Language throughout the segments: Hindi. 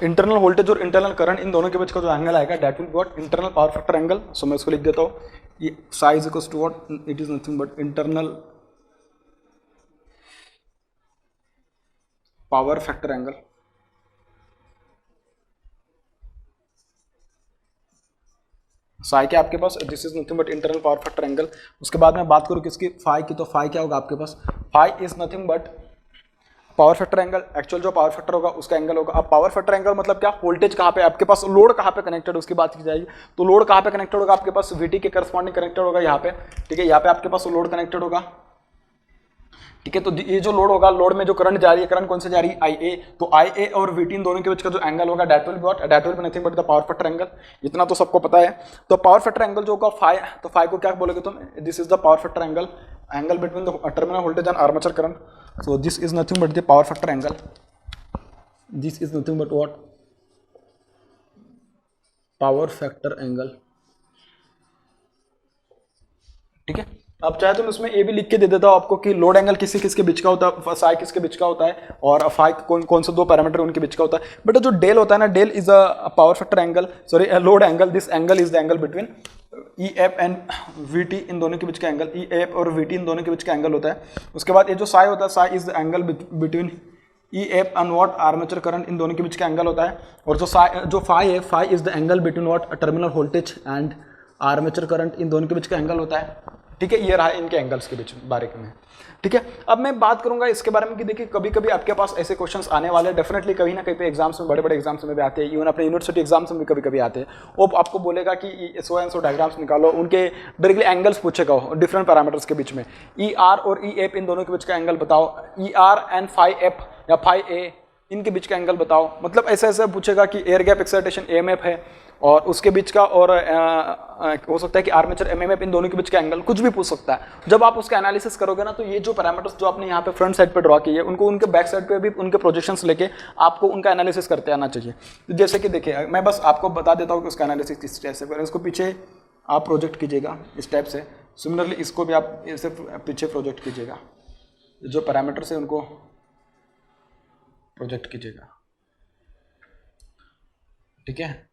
इंटरनल वोल्टेज और इंटरनल करंट इन दोनों के बीच का जो एंगल आएगा that will be what, internal power factor angle. So मैं इसको लिख देता हूँ, ये psi is equals to what, it is nothing but internal power factor angle. Psi के आपके पास this is nothing but internal power factor angle. उसके बाद मैं बात करूँ किसकी, फाई की, तो फाई क्या होगा आपके पास, phi is nothing but power factor angle, actual जो पावर फैक्टर होगा उसका एंगल होगा। अब पावर फैक्टर एंगल मतलब क्या, वोल्टेज कहाँ पे आपके पास, लोड कहाँ पे कनेक्टेड उसकी बात की जाएगी। तो लोड कहाँ पे कनेक्टेड होगा आपके पास, वीटी के करस्पॉन्डिंग कनेक्टेड होगा यहाँ पे, ठीक है, यहाँ पे आपके पास लोड कनेक्टेड होगा, ठीक है। तो ये जो लोड होगा, लोड में जो करंट जा रही है, करंट कौन से जा रही है, आई ए, तो आई ए और वीटी इन दोनों के बीच का जो एंगल होगा that will be what, that will be nothing but the power factor angle. इतना तो सबको पता है। तो पावर फैक्टर एंगल जो होगा फाई, तो फाई को क्या बोलोगे तुम, this is the power factor angle, angle between the terminal voltage and armature current. So this is nothing but the power factor angle, this is nothing but what, power factor angle, ठीक है। अब चाहे तो मैं उसमें ये भी लिख के दे देता हूं आपको कि लोड एंगल किसी किसके बीच का होता है, साई किसके बीच का होता है, और फाई कौन से दो पैरामीटर उनके बीच का होता है। बट जो डेल होता है ना, del is a power factor angle, sorry load angle, this angle is the angle between E F and V T, इन दोनों के बीच का एंगल, ई एफ और वी टी इन दोनों के बीच का एंगल होता है। उसके बाद ये जो साई होता है, psi is the angle between E F and what, armature current, इन दोनों के बीच का एंगल होता है। और जो फाई है, phi is the angle between what, terminal voltage and armature current, इन दोनों के बीच का एंगल होता है, ठीक है। ये रहा इनके एंगल्स के बीच बारीक में, ठीक है। अब मैं बात करूंगा इसके बारे में कि देखिए कभी कभी आपके पास ऐसे क्वेश्चंस आने वाले हैं, डेफिनेटली कहीं ना कहीं पे एग्जाम्स में, बड़े बड़े एग्जाम्स में भी आते हैं, इवन अपने यूनिवर्सिटी एग्जाम्स में भी कभी कभी आते हैं। वो आपको बोलेगा कि सो एंड सो डायग्राम्स निकालो, उनके डायरेक्टली एंगल्स पूछेगा डिफरेंट पैरामीटर्स के बीच में, ई आर और ई एफ इन दोनों के बीच का एंगल बताओ, E R and phi F या फाई ए इनके बीच का एंगल बताओ। मतलब ऐसे ऐसे पूछेगा कि एयर गैप एक्साइटेशन एएमएफ है और उसके बीच का, और हो सकता है कि आर्मेचर एमएमएफ, इन दोनों के बीच का एंगल, कुछ भी पूछ सकता है। जब आप उसका एनालिसिस करोगे ना, तो ये जो पैरामीटर्स जो आपने यहाँ पे फ्रंट साइड पे ड्रॉ की है, उनको उनके बैक साइड पे भी उनके प्रोजेक्शंस लेके आपको उनका एनालिसिस करते आना चाहिए। तो जैसे कि देखिए मैं बस आपको बता देता हूँ कि उसका एनालिसिस किस टाइप से करें, इसको पीछे आप प्रोजेक्ट कीजिएगा इस टाइप से, सिमिलरली इसको भी आप ऐसे पीछे प्रोजेक्ट कीजिएगा, जो पैरामीटर्स है उनको प्रोजेक्ट कीजिएगा, ठीक है।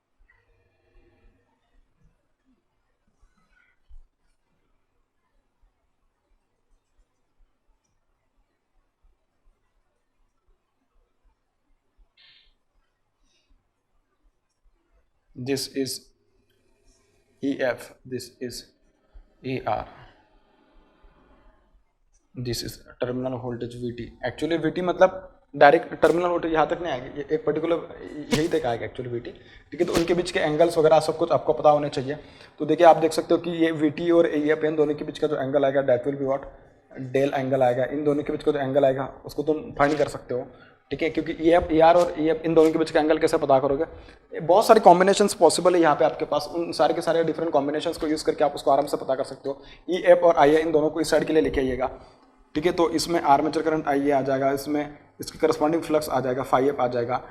This is EF, this is ER, this is terminal voltage VT। Actually VT मतलब डायरेक्ट टर्मिनल वोल्टेज यहाँ तक नहीं आएगी, एक पर्टिकुलर यही तक आएगा एक्चुअली VT, ठीक है। तो उनके बीच के एंगल्स वगैरह सब कुछ आपको पता होने चाहिए। तो देखिए आप देख सकते हो कि ये VT और EF इन दोनों के बीच का जो एंगल आएगा that will be what, del angle आएगा। इन दोनों के बीच का जो एंगल आएगा उसको तुम फाइंड कर सकते हो, ठीक है। क्योंकि EF ER और EF इन दोनों के बीच का एंगल कैसे पता करोगे, बहुत सारे कॉम्बिनेशंस पॉसिबल है यहाँ पे आपके पास, उन सारे के सारे डिफरेंट कॉम्बिनेशंस को यूज़ करके आप उसको आराम से पता कर सकते हो। EF और IA इन दोनों को इस साइड के लिए लेके आइएगा, ठीक है। तो इसमें आर्मेचर करंट IA आ जाएगा, इसमें इसके करस्पॉन्डिंग फ्लक्स आ जाएगा, फाई एफ आ जाएगा,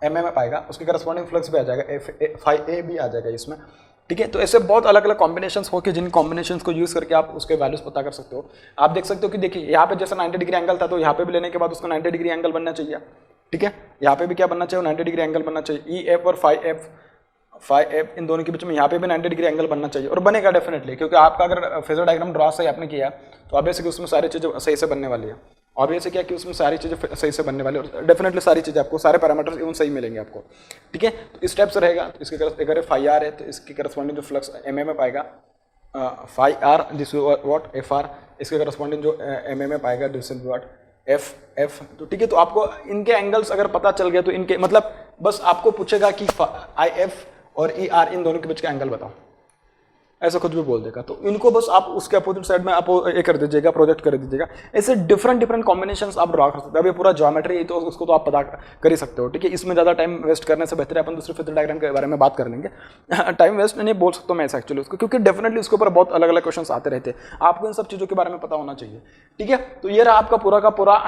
MMF आएगा, उसके करस्पॉन्डिंग फ्लक्स भी आ जाएगा, फाई ए भी आ जाएगा इसमें, ठीक है। तो ऐसे बहुत अलग अलग कॉम्बिनेशंस हो के जिन कॉम्बिनेशंस को यूज़ करके आप उसके वैल्यूज पता कर सकते हो। आप देख सकते हो कि देखिए यहाँ पे जैसा 90 डिग्री एंगल था, तो यहाँ पे भी लेने के बाद उसको 90 डिग्री एंगल बनना चाहिए, ठीक है। यहाँ पे भी क्या बनना चाहिए, 90 डिग्री एंगल बनना चाहिए। EF और फाई एफ इन दोनों के बीच में यहाँ पे भी 90 डिग्री एंगल बनना चाहिए, और बनेगा डेफिनेटली, क्योंकि आपका अगर फेजर डायग्राम ड्रॉ सही आपने किया तो ऑब्वियसली उसमें सारी चीज़ें सही से बनने वाली है। ऑब्वियसली क्या कि उसमें सारी चीज़ें सही से बनने वाली है, और डेफिनेटली सारी चीज़ें आपको, सारे पैरामीटर्स एवं सही मिलेंगे आपको, ठीक है। तो इस टाइप से रहेगा। तो इसके अगर फाई आर है तो इसके करस्पॉन्डिंग जो फ्लक्स MMF आएगा, phi R this what FR, इसके करस्पॉन्डिंग जो MMF आएगा दिस इज व्हाट F। तो ठीक है। तो आपको इनके एंगल्स अगर पता चल गया तो इनके मतलब बस आपको पूछेगा कि IF और ER इन दोनों के बीच का एंगल बताओ, ऐसा कुछ भी बोल देगा। तो इनको बस आप उसके अपोजिट साइड में आप ये कर दीजिएगा, प्रोजेक्ट कर दीजिएगा। ऐसे डिफरेंट कॉम्बिनेशंस आप ड्रॉ कर सकते हैं। अब ये पूरा ज्योमेट्री है तो उसको तो आप पता कर ही सकते हो, ठीक है। इसमें ज़्यादा टाइम वेस्ट करने से बेहतर है अपन दूसरे फिगर डायग्राम के बारे में बात कर लेंगे। टाइम वेस्ट नहीं बोल सकता मैं ऐसा एक्चुअली उसको, क्योंकि डेफिनेटली उसके ऊपर बहुत अलग अलग क्वेश्चन आते रहते हैं, आपको इन सब चीज़ों के बारे में पता होना चाहिए, ठीक है। तो ये रहा आपका पूरा का पूरा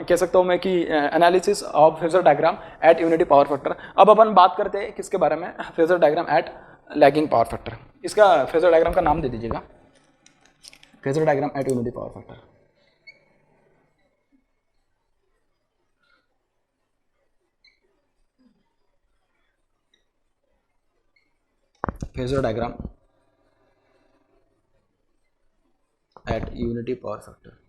कह सकता हूँ मैं कि analysis of phasor diagram at unity power factor. अब अपन बात करते हैं किसके बारे में, phasor diagram eight lagging power factor. इसका फेजर डायग्राम का नाम दे दीजिएगा, phasor diagram at unity power factor. Phasor diagram at unity power factor.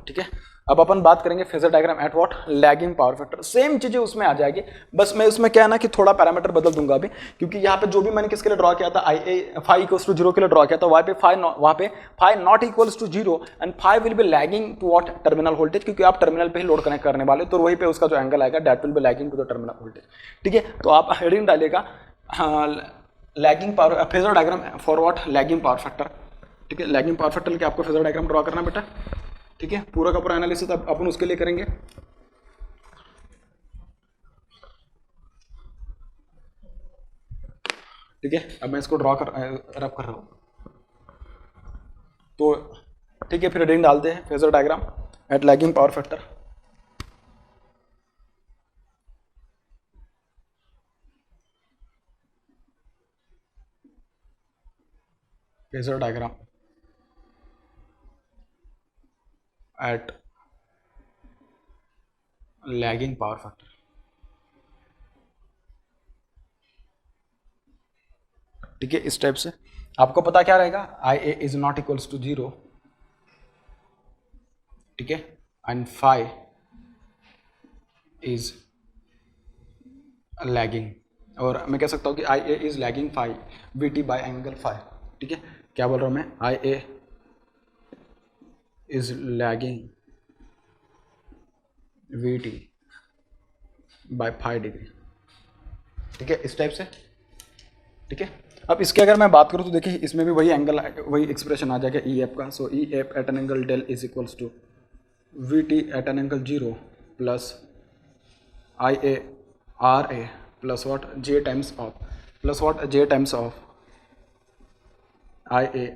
ठीक है, अब अपन बात करेंगे phasor diagram at what, lagging power factor. Same चीजें उसमें आ जाएगी, बस मैं उसमें क्या है ना कि थोड़ा पैरामीटर बदल दूंगा अभी, क्योंकि यहाँ पे जो भी मैंने किसके लिए ड्रॉ किया था, I A phi equals to 0 के लिए ड्रॉ किया था, वहाँ पे phi not equals to 0 and phi will be lagging to what, terminal voltage, क्योंकि आप टर्मिनल पे ही लोड कनेक्ट करने वाले, तो वहीं पे उसका जो एंगल आएगा that will be lagging to the terminal voltage. ठीक है, तो आप हेडिंग डालिएगा lagging power phasor diagram for what, lagging power factor. ठीक है, लैगिंग पावर फैक्टर के आपको फेजर डायग्राम ड्रॉ करना बेटा। ठीक है, पूरा का पूरा एनालिसिस अपन उसके लिए करेंगे। ठीक है, अब मैं इसको रब कर रहा हूं, तो ठीक है, फिर हेडिंग डालते हैं phasor diagram eight lagging power factor. Phasor diagram eight lagging power factor. ठीक है, इस टाइप से आपको पता क्या रहेगा, आई A is not equals to 0। ठीक है, एंड फाइव इज लैगिंग, और मैं कह सकता हूं कि I A is lagging five V T by angle five. ठीक है, क्या बोल रहा हूं मैं, I A is lagging V T by 5 degree. ठीक है, इस टाइप से। ठीक है, अब इसके अगर मैं बात करूं तो देखिए इसमें भी वही एंगल, वही एक्सप्रेशन आ जाएगा ई एफ का। So E F at an angle del is equals to V T at an angle 0 plus I A R A plus what J times of, plus what J times of I A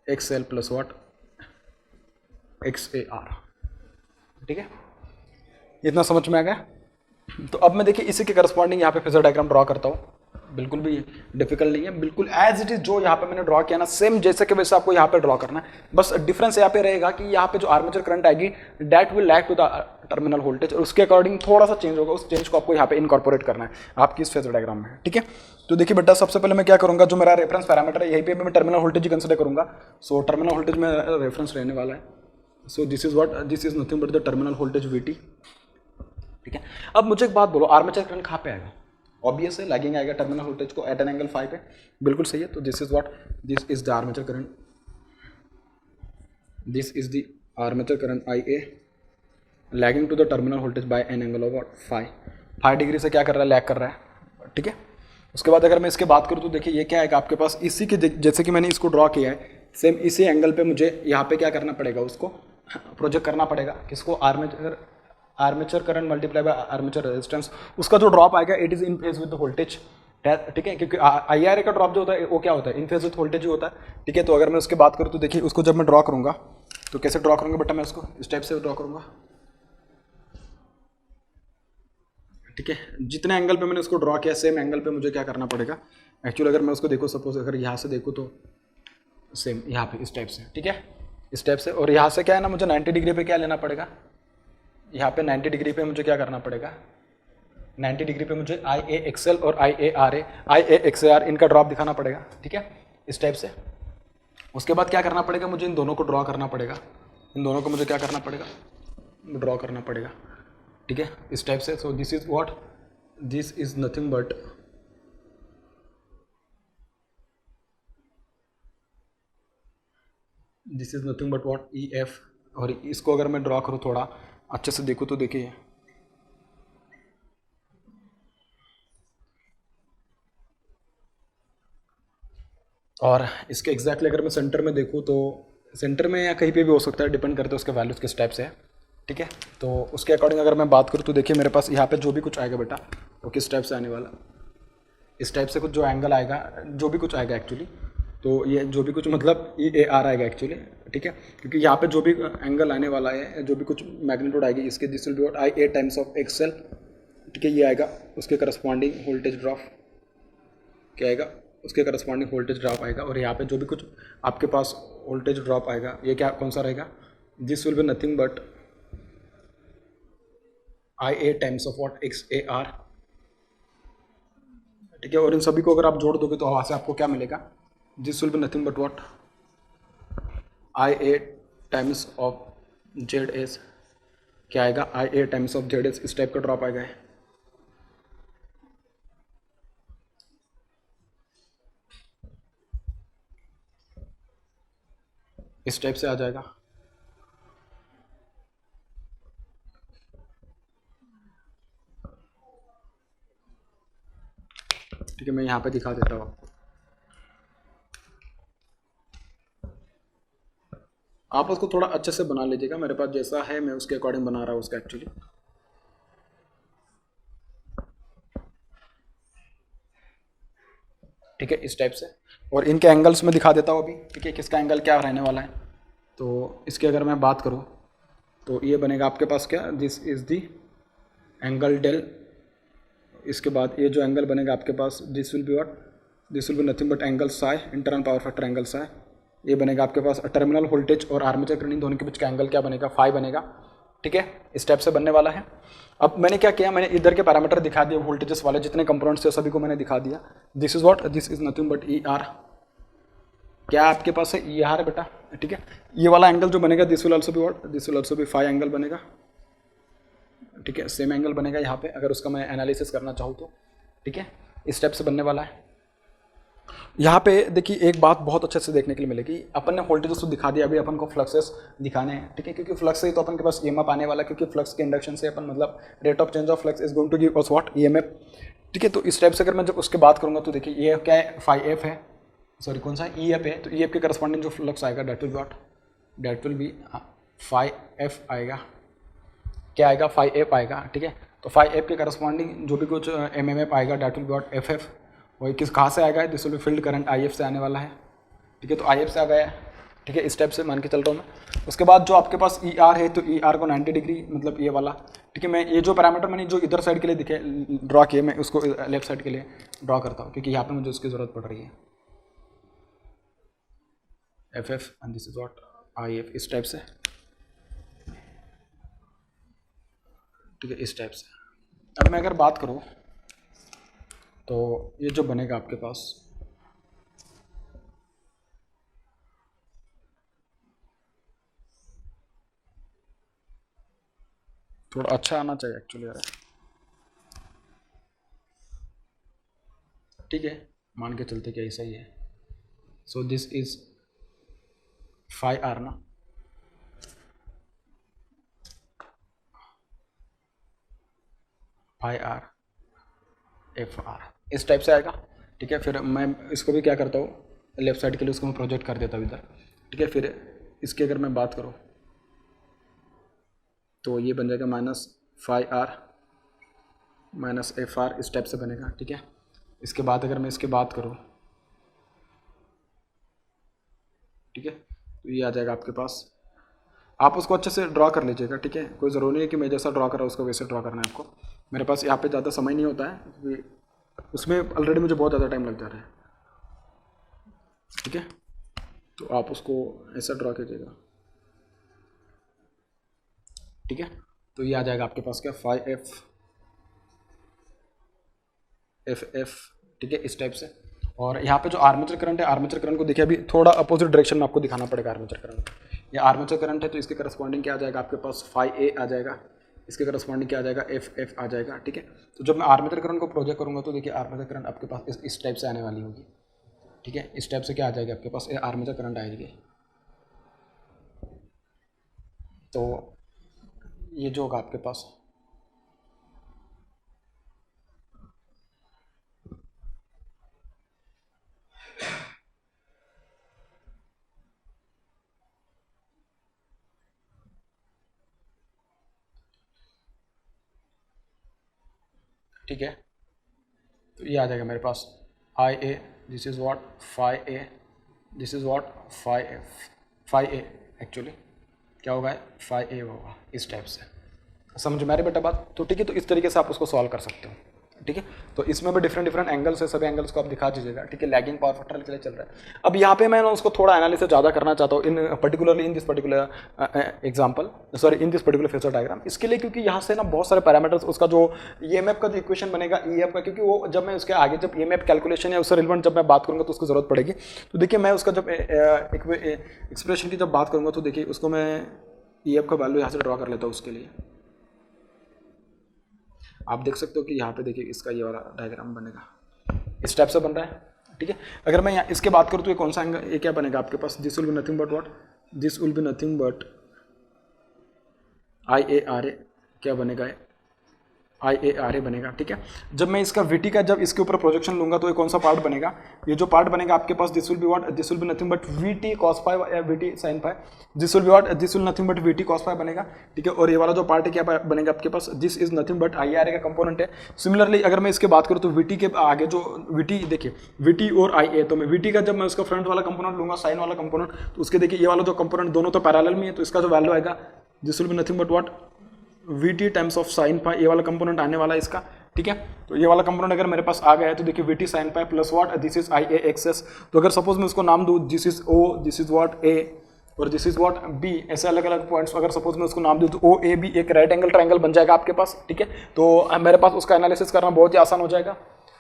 X L plus what X A R. ठीक है, इतना समझ में आ गया। तो अब मैं देखिए इसी के करस्पॉन्डिंग यहाँ पे फेजर डायग्राम ड्रॉ करता हूँ, बिल्कुल भी डिफिकल्ट नहीं है, बिल्कुल एज इट इज जो यहाँ पे मैंने ड्रॉ किया ना सेम जैसे के वैसे आपको यहाँ पे ड्रॉ करना है। बस डिफरेंस यहाँ पे रहेगा कि यहाँ पे जो आर्मेचर करंट आएगी that will lag to the terminal voltage, और उसके अकॉर्डिंग थोड़ा सा चेंज होगा, उस चेंज को आपको यहाँ पे इनकॉर्पोरेट करना है आपकी इस फेजर डायग्राम में। ठीक है, तो देखिए बेटा सबसे पहले मैं क्या करूँगा, जो मेरा रेफरेंस पैरामीटर है यहीं पे मैं टर्मिनल वोल्टेज ही कंसिडर करूँगा। सो टर्मिनल वोल्टेज में रेफरेंस रहने वाला है। So this is what, this is nothing but the terminal voltage V T. ठीक है, अब मुझे एक बात बोलो, आर्मेचर करंट कहाँ पे आएगा, ऑब्वियस है लैगिंग आएगा टर्मिनल वोल्टेज को एट एन एंगल 5 पे, बिल्कुल सही है। तो this is what, this is the armature current, this is the armature current I A lagging to the terminal voltage by an angle of 5 degree से क्या कर रहा है, लैग कर रहा है। ठीक है, उसके बाद अगर मैं इसके बात करूँ तो देखिए ये क्या है आपके पास, इसी के जैसे कि मैंने इसको ड्रॉ किया है सेम इसी एंगल पे मुझे यहाँ पे क्या करना पड़ेगा, उसको प्रोजेक्ट करना पड़ेगा, किसको, armature current multiply by armature resistance, उसका जो ड्रॉप आएगा it is in phase with the voltage. ठीक है, क्योंकि आई आर ए का ड्रॉप जो होता है वो क्या होता है, इन फेज विद वोल्टेज ही होता है। ठीक है, तो अगर मैं उसकी बात करूँ तो देखिए उसको जब मैं ड्रॉ करूँगा तो कैसे ड्रॉ करूँगा बेटा, मैं उसको इस टाइप से ड्रॉ करूँगा। ठीक है, जितने एंगल पे मैंने उसको ड्रॉ किया सेम एंगल पे मुझे क्या करना पड़ेगा, एक्चुअली अगर मैं उसको देखूँ सपोज अगर यहाँ से देखूँ तो सेम यहाँ पे इस टाइप से। ठीक है, इस टाइप से, और यहाँ से क्या है ना मुझे 90 डिग्री पे क्या लेना पड़ेगा, यहाँ पे 90 डिग्री पे मुझे क्या करना पड़ेगा, 90 डिग्री पे मुझे आई ए एक्सएल और आई ए एक्स ए आर इनका ड्रॉप दिखाना पड़ेगा। ठीक है, इस टाइप से। उसके बाद क्या करना पड़ेगा, मुझे इन दोनों को ड्रॉ करना पड़ेगा, इन दोनों को मुझे क्या करना पड़ेगा, ड्रॉ करना पड़ेगा। ठीक है, इस टाइप से। सो this is what, this is nothing but this is nothing but what E F, और इसको अगर मैं ड्रॉ करूँ थोड़ा अच्छे से देखूँ तो देखिए और इसके एग्जैक्टली अगर मैं सेंटर में देखूँ तो सेंटर में या कहीं पे भी हो सकता है, डिपेंड करते हैं उसके वैल्यूज किस टाइप से है। ठीक है, तो उसके अकॉर्डिंग अगर मैं बात करूँ तो देखिए मेरे पास यहाँ पे जो भी कुछ आएगा बेटा वो किस टाइप से आने वाला, इस टाइप से कुछ जो एंगल आएगा, जो भी कुछ आएगा एक्चुअली, तो ये जो भी कुछ मतलब ई ए आर आएगा एक्चुअली। ठीक है, क्योंकि यहाँ पे जो भी एंगल आने वाला है, जो भी कुछ मैग्नीट्यूड आएगी इसके, this will be what I A times of XL. ठीक है, ये आएगा, उसके करस्पॉन्डिंग वोल्टेज ड्रॉप क्या आएगा, उसके करस्पॉन्डिंग वोल्टेज ड्रॉप आएगा, और यहाँ पे जो भी कुछ आपके पास वोल्टेज ड्रॉप आएगा ये क्या कौन सा रहेगा, this will be nothing but I A times of what x A R. ठीक है। और इन सभी को अगर आप जोड़ दोगे तो वहाँ से आपको क्या मिलेगा, this will be nothing but what, I A times of Z S, क्या आएगा, आई A times of Z S, इस टाइप का ड्रॉप आएगा। इस टाइप से आ जाएगा। ठीक है, मैं यहाँ पे दिखा देता हूँ आपको। आप उसको थोड़ा अच्छे से बना लीजिएगा, मेरे पास जैसा है मैं उसके अकॉर्डिंग बना रहा हूँ उसका एक्चुअली। ठीक है, इस टाइप से। और इनके एंगल्स में दिखा देता हूँ अभी, ठीक है, किसका एंगल क्या रहने वाला है। तो इसकी अगर मैं बात करूँ तो ये बनेगा आपके पास क्या, this is the angle del. इसके बाद ये जो एंगल बनेगा आपके पास, this will be what, this will be nothing but angle psi, internal power factor angle psi. ये बनेगा आपके पास टर्मिनल वोल्टेज और आर्मेचर करंट दोनों के बीच का एंगल क्या बनेगा, फाई बनेगा। ठीक है, इस टाइप से बनने वाला है। अब मैंने क्या किया, मैंने इधर के पैरामीटर दिखा दिए, वोल्टेजेस वाले जितने कंपोनेंट्स थे सभी को मैंने दिखा दिया। This is what, this is nothing but E R, क्या आपके पास है, ई आर है बेटा। ठीक है, ये वाला एंगल जो बनेगा, this will also be what, this will also be phi angle बनेगा। ठीक है, सेम एंगल बनेगा यहाँ पे अगर उसका मैं एनालिसिस करना चाहूँ तो। ठीक है, इस स्टेप से बनने वाला है। यहाँ पे देखिए एक बात बहुत अच्छे से देखने के लिए मिलेगी, अपन ने वोल्टेजेस तो दिखा दिया, अभी अपन को फ्लक्सेस दिखाने हैं। ठीक है, क्योंकि फ्लक्स से ही तो अपन के पास ईएमएफ आने वाला है, क्योंकि फ्लक्स के इंडक्शन से अपन मतलब rate of change of flux is going to give us what, EMF. ठीक है, तो इस टाइप से अगर मैं जब उसके बात करूँगा तो देखिए ये क्या है, फाई एफ है, सॉरी कौन सा ई एफ है, तो ई एफ के करस्पॉन्डिंग जो फ्लक्स आएगा that will be what, that will be phi F आएगा, क्या आएगा, फाई एफ आएगा। ठीक है, तो फाई एफ के करस्पॉन्डिंग जो भी कुछ एम एम एफ आएगा that will be what, F F. वही किस कहाँ से आएगा, this will be field current I F से आने वाला है। ठीक है, तो आई एफ से आ गया है। ठीक है, इस टाइप से मान के चल रहा हूँ मैं। उसके बाद जो आपके पास ई आर है, तो ई आर को 90 डिग्री मतलब ये वाला। ठीक है, मैं ये जो पैरामीटर मैंने जो इधर साइड के लिए दिखे ड्रॉ किए, मैं उसको लेफ्ट साइड के लिए ड्रॉ करता हूँ, क्योंकि यहाँ पे मुझे उसकी ज़रूरत पड़ रही है। F F and this is what I F, इस टाइप से। ठीक है, इस टाइप से। अब मैं अगर बात करूँ तो ये जो बनेगा आपके पास, थोड़ा अच्छा आना चाहिए एक्चुअली यार। ठीक है, मान के चलते कि ऐसा ही है। So this is phi R ना, फाई आर एफ आर, इस टाइप से आएगा। ठीक है, फिर मैं इसको भी क्या करता हूँ, लेफ्ट साइड के लिए उसको मैं प्रोजेक्ट कर देता हूँ इधर। ठीक है, फिर इसकी अगर मैं बात करूँ तो ये बन जाएगा minus phi R minus F R, इस टाइप से बनेगा। ठीक है, इसके बाद अगर मैं इसकी बात करूँ, ठीक है, तो ये आ जाएगा आपके पास। आप उसको अच्छे से ड्रॉ कर लीजिएगा। ठीक है, कोई ज़रूरी नहीं है कि मैं जैसा ड्रॉ कर रहा हूँ उसको वैसे ड्रॉ करना है आपको। मेरे पास यहाँ पे ज़्यादा समय नहीं होता है, क्योंकि उसमें ऑलरेडी मुझे बहुत ज़्यादा टाइम लग जा रहा है। ठीक है, तो आप उसको ऐसा ड्रॉ कीजिएगा। ठीक है, तो ये आ जाएगा आपके पास क्या, फाई एफ एफ एफ। ठीक है, इस टाइप से। और यहाँ पे जो आर्मेचर करंट है, आर्मेचर करंट को देखिए अभी थोड़ा अपोजिट डायरेक्शन में आपको दिखाना पड़ेगा। आर्मेचर करंट, ये आर्मेचर करंट है, तो इसके करस्पॉन्डिंग क्या आ जाएगा आपके पास, फाई ए आ जाएगा। इसके करस्पॉन्डिंग क्या आ जाएगा, एफ एफ आ जाएगा। ठीक है, तो जब मैं आर्मेचर करंट को प्रोजेक्ट करूँगा तो देखिए आर्मेचर करंट आपके पास इस टाइप से आने वाली होगी। ठीक है, इस टाइप से क्या आ जाएगी आपके पास, आर्मेचर करंट आएगी। तो ये जो होगा आपके पास, ठीक है, तो ये आ जाएगा मेरे पास I A, this is what phi A, this is what phi F, phi A actually क्या होगा, फाई ए होगा, इस टाइप से। समझ में आ रही बेटा बात। तो ठीक है, तो इस तरीके से आप उसको सॉल्व कर सकते हो। ठीक है। तो इसमें भी डिफरेंट डिफरेंट एंगल्स है, सभी एंगल्स को आप दिखा दीजिएगा, ठीक है। लैगिंग पावर फैक्टर के लिए चल रहा है। अब यहाँ पे मैं उसको थोड़ा एनालिसिस ज़्यादा करना चाहता हूँ in particularly in this particular example, sorry in this particular phasor diagram. इसके लिए क्योंकि यहाँ से ना बहुत सारे पैरामीटर्स, उसका जो ईएमएफ का जो इक्वेशन बनेगा ईएफ का, क्योंकि वो जब मैं उसके आगे जब ईएमएफ कैलकुलेशन या उससे रिलेवेंट जब मैं बात करूँगा तो उसकी जरूरत पड़ेगी। तो देखिए मैं उसका जब एक्सप्रेशन की जब बात करूँगा तो देखिए उसको मैं ईएफ का वैल्यू यहाँ से ड्रॉ कर लेता हूँ। उसके लिए आप देख सकते हो कि यहाँ पे देखिए इसका ये वाला डायग्राम बनेगा, इस टाइप से बन रहा है, ठीक है। अगर मैं यहाँ इसके बात करूँ तो ये कौन सा एंगल, ये क्या बनेगा आपके पास, this will be nothing but what, this will be nothing but IARA, क्या बनेगा, IARA बनेगा, ठीक है। जब मैं इसका VT का जब इसके ऊपर प्रोजेक्शन लूंगा तो ये कौन सा पार्ट बनेगा, ये जो पार्ट बनेगा आपके पास this will be what, this will be nothing but VT cos phi या VT sin phi, this will be what, this will nothing but VT cos phi बनेगा, ठीक है। और ये वाला जो पार्ट है क्या बनेगा आपके पास, this is nothing but IARA का कंपोनेंट है। सिमिलरली अगर मैं इसके बात करूँ तो VT के आगे जो VT देखिए VT और IA, तो मैं VT का जब मैं उसका फ्रंट वाला कंपोनेंट लूंगा, साइन वाला कंपोनेंट, तो उसके देखिए ये वाला जो कंपोनेंट दोनों तो पैरेलल में है, तो इसका जो वैल्यू आएगा this will be nothing but what VT times of sine phi, ये वाला कंपोनेंट आने वाला है इसका, ठीक है। तो ये वाला कंपोनेंट अगर मेरे पास आ गया है तो देखिए VT sine phi plus what, this is IAXS। तो अगर सपोज मैं उसको नाम दूँ this is O, this is what A और दिस इज व्हाट B, ऐसे अलग अलग पॉइंट्स अगर सपोज मैं उसको नाम दूँ तो OAB एक राइट एंगल ट्रायंगल बन जाएगा आपके पास, ठीक है। तो मेरे पास उसका एनालिसिस करना बहुत ही आसान हो जाएगा,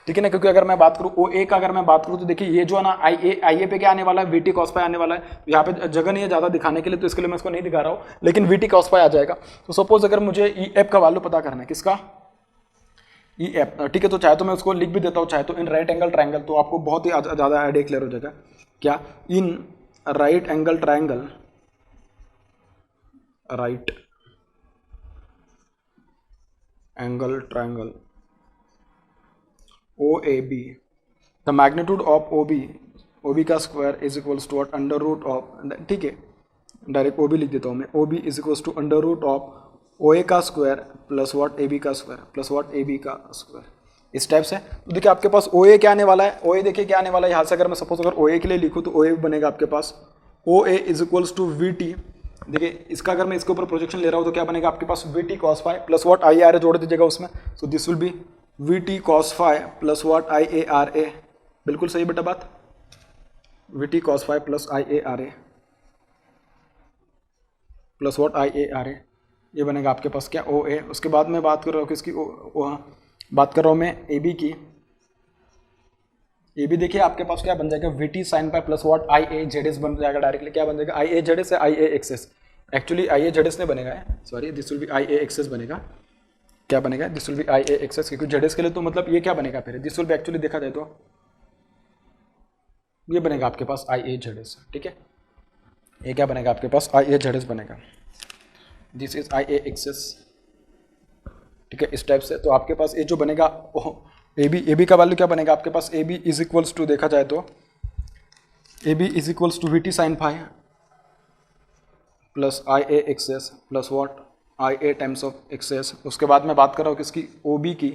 ठीक है ना। क्योंकि अगर मैं बात करूँ OA का, अगर मैं बात करूँ तो देखिए ये जो है ना IA पे क्या आने वाला है, VT cos फाई आने वाला है। यहाँ पे जगह नहीं है ज़्यादा दिखाने के लिए, तो इसके लिए मैं इसको नहीं दिखा रहा हूँ, लेकिन VT cos फाई आ जाएगा। तो सपोज अगर मुझे EF का वैल्यू पता करना है, किसका, EF, ठीक है। तो चाहे तो मैं उसको लिख भी देता हूँ, चाहे तो इन राइट एंगल ट्रायंगल, तो आपको बहुत ही ज़्यादा आइडिया क्लियर हो जाएगा। क्या, in right angle triangle, right angle triangle OAB, the magnitude of OB का square is equals to what, under root of, ठीक है डायरेक्ट OB लिख देता हूँ मैं, OB is equals to under root of OA का स्क्वायर प्लस व्हाट AB का स्क्वायर प्लस व्हाट AB का स्क्वायर, इस टाइप से। तो देखिए आपके पास OA क्या आने वाला है, OA देखिए क्या आने वाला है, यहाँ से अगर मैं सपोज अगर OA के लिए लिखूँ तो OA बनेगा आपके पास OA is equals to VT, देखिए इसका अगर मैं इसके ऊपर प्रोजेक्शन ले रहा हूँ तो क्या बनेगा आपके पास VT cos phi plus what IARA जोड़ दीजिएगा उसमें, so this will be VT cos phi plus what IARA, बिल्कुल सही बेटा बात, VT cos phi plus IARA plus what IARA, ये बनेगा आपके पास क्या OA। उसके बाद मैं बात कर रहा हूँ किसकी, बात कर रहा हूँ मैं AB की। AB देखिए आपके पास क्या बन जाएगा, VT sin phi plus what IAZS बन जाएगा, डायरेक्टली क्या बन जाएगा IAZS है IAXS, एक्चुअली IAZS ने बनेगा है, sorry this will B IAXS बनेगा, क्या बनेगा, दिस विल बी IAXS, क्योंकि ZS के लिए तो मतलब ये क्या बनेगा फिर, दिस विल बी एक्चुअली देखा जाए तो ये बनेगा आपके पास IAZS, ठीक है। ये क्या बनेगा आपके पास IAZS बनेगा, दिस इज IAXS, ठीक है, इस टाइप से। तो आपके पास ये जो बनेगा AB का वैल्यू क्या बनेगा आपके पास, AB इज इक्वल्स टू देखा जाए तो AB is equals to VT sine phi plus IAXS plus what IA times of XS। उसके बाद मैं बात कर रहा हूँ किसकी, OB की,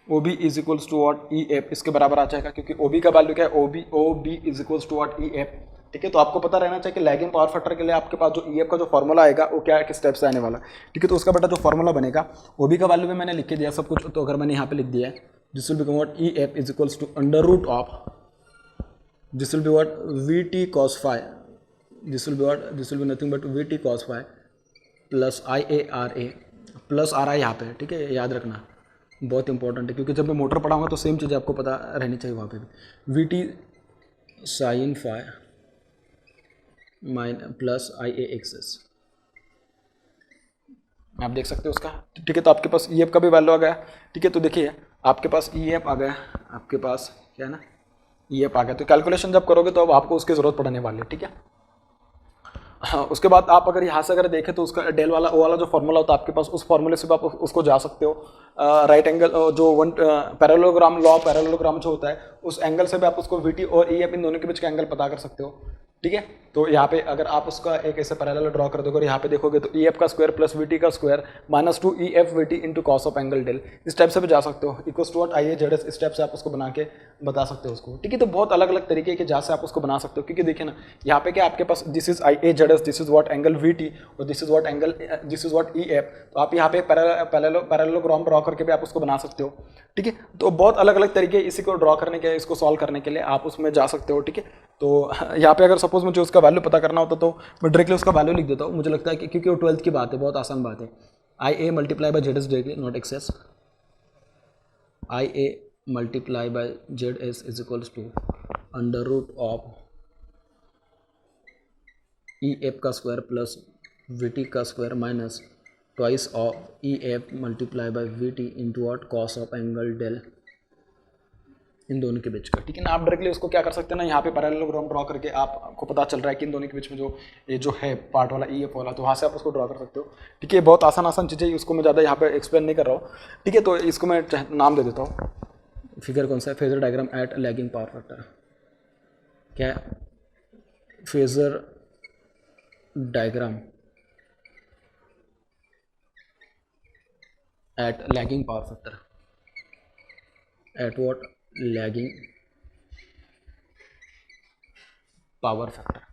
OB is equals to what EF, इसके बराबर आ जाएगा क्योंकि OB का वैल्यू क्या है, OB is equals to what EF, ठीक है। तो आपको पता रहना चाहिए कि लैगिंग पावर फैक्टर के लिए आपके पास जो EF का जो फॉर्मूला आएगा वो क्या है, किस स्टेप से आने वाला, ठीक है। तो उसका बेटा जो फॉर्मूला बनेगा, OB का वैल्यू भी मैंने लिख के दिया सब कुछ, तो अगर मैंने यहाँ पे लिख दिया है this will become what EF is equals to under root of, this will be what VT cos phi, this will be nothing but VT cos phi plus IARA plus RI यहाँ पे, ठीक है, याद रखना बहुत इंपॉर्टेंट है, क्योंकि जब मैं मोटर पढ़ाऊंगा तो सेम चीज़ आपको पता रहनी चाहिए वहाँ पे भी, VT sine phi plus IAXS, आप देख सकते हो उसका, ठीक है। तो आपके पास EF का भी वैल्यू आ गया, ठीक है। तो देखिए आपके पास EF आ गया, आपके पास क्या है ना EF आ गया, तो कैलकुलेशन जब करोगे तो अब आपको उसकी जरूरत पड़ने वाली है, ठीक है। हाँ, उसके बाद आप अगर यहाँ से अगर देखें तो उसका डेल वाला वो वाला जो फॉर्मूला होता है आपके पास, उस फॉर्मूले से भी आप उसको जा सकते हो, राइट एंगल जो पैरेललोग्राम लॉ पैरेललोग्राम जो होता है उस एंगल से भी आप उसको VT और EF इन दोनों के बीच का एंगल पता कर सकते हो, ठीक है। तो यहाँ पे अगर आप उसका एक ऐसे पैरेलल ड्रॉ कर दोगे और यहाँ पे देखोगे तो ई एफ का स्क्वायर प्लस वी टी का square minus 2 E F V T into cos of angle del, इस टाइप से भी जा सकते हो, equals to what I A Z S, इस टाइप से आप उसको बना के बता सकते हो उसको, ठीक है। तो बहुत अलग अलग तरीके के जहाँ से आप उसको बना सकते हो, क्योंकि देखिए ना यहाँ पे क्या आपके पास this is I A Z S, this is what angle V T और this is what angle, this is what E F, तो आप यहाँ पे पैरेललोग्राम ड्रॉ करके भी आप उसको बना सकते हो, ठीक है। तो बहुत अलग अलग तरीके इसी को ड्रॉ करने के, इसको सॉल्व करने के लिए आप उसमें जा सकते हो, ठीक है। तो यहाँ पे अगर सपोज मुझे उसका वैल्यू पता करना होता तो मैं डायरेक्टली उसका वैल्यू लिख देता हूँ, मुझे लगता है कि क्योंकि वो 12th की बात है, बहुत आसान बात है। I A multiply by Z S directly, not X S, I A multiply by Z S is equals to under root of E F का स्क्वायर प्लस वी टी का square minus twice of E F multiply by V T into what cos of angle del, इन दोनों के बीच का, ठीक है ना। आप डायरेक्टली उसको क्या कर सकते हैं ना, यहाँ पे पैरेललोग्राम ड्रॉ करके आपको पता चल रहा है कि इन दोनों के बीच में जो ये जो है पार्ट वाला ई एफ वाला, तो वहाँ से आप उसको ड्रॉ कर सकते हो, ठीक है। बहुत आसान चीज़ें, उसको मैं ज़्यादा यहाँ पे एक्सप्लेन नहीं कर रहा हूँ, ठीक है। तो इसको मैं नाम दे देता हूँ, फिगर कौन सा है, phasor diagram eight lagging power factor, क्या है, phasor diagram eight lagging power factor, at what, lagging power factor.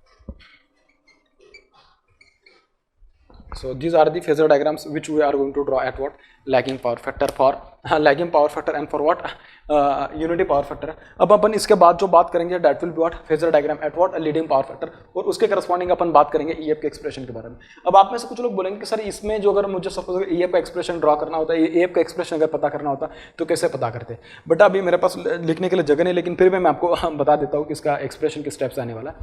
So these are the phasor diagrams which we are going to draw at what, lagging power factor, for lagging power factor and for what, unity power factor। अब अपन इसके बाद जो बात करेंगे that will be what, phasor diagram at what, leading power factor, और उसके करस्पॉन्डिंग अपन बात करेंगे ई एफ के एक्सप्रेशन के बारे में। अब आप में से कुछ लोग बोलेंगे कि सर इसमें जो अगर मुझे सपोज ई एफ का एक्सप्रेशन ड्रॉ करना होता है, ई एफ का एक्सप्रेशन अगर पता करना होता तो कैसे पता करते, बट अभी मेरे पास लिखने के लिए जगह नहीं, लेकिन फिर भी मैं आपको बता देता हूँ कि इसका एक्सप्रेशन किस स्टेप से आने वाला है।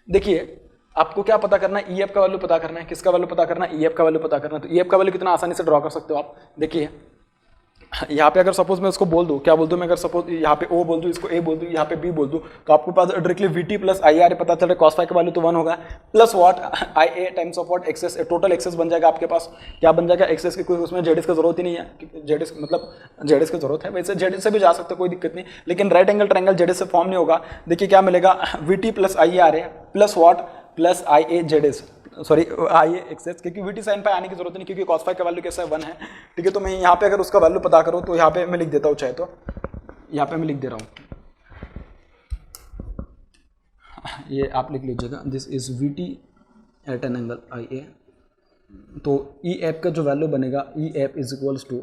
देखिए आपको क्या पता करना है, ई एफ का वैल्यू पता करना है, किसका वैल्यू पता करना है, ई एफ का वैल्यू पता करना है। तो ई एफ का वैल्यू कितना आसानी से ड्रॉ कर सकते हो आप, देखिए यहाँ पे अगर सपोज मैं उसको बोल दूँ, क्या बोल दूँ मैं, अगर सपोज यहाँ पे ओ बोल दूँ, इसको ए बोल दूँ, यहाँ पे बी बोल दूँ, तो आपको पास directly V T plus I R पता चल रहा है, कॉस फाई का वैल्यू तो 1 होगा, plus what I A times of what XS, total XS बन जाएगा आपके पास, क्या बन जाएगा, एक्सेस की कोई उसमें जेडिस की जरूरत ही नहीं है, जेडिस मतलब जेडिस की जरूरत है, वैसे जेडिस से भी जा सकते कोई दिक्कत नहीं, लेकिन राइट एंगल ट्रायंगल जेडिस से फॉर्म नहीं होगा। देखिए क्या मिलेगा, V T plus I R A plus what, plus I A Z S, sorry I A XS, क्योंकि वी टी साइन पे आने की जरूरत नहीं, क्योंकि कॉस फाई का वैल्यू कैसा है 1 है, ठीक है। तो मैं यहाँ पे अगर उसका वैल्यू पता करूँ तो यहाँ पे मैं लिख देता हूँ, चाहे तो यहाँ पे मैं लिख दे रहा हूँ, ये आप लिख लीजिएगा, this is V T at an angle I A. तो ई एफ का जो वैल्यू बनेगा, E F is equals to,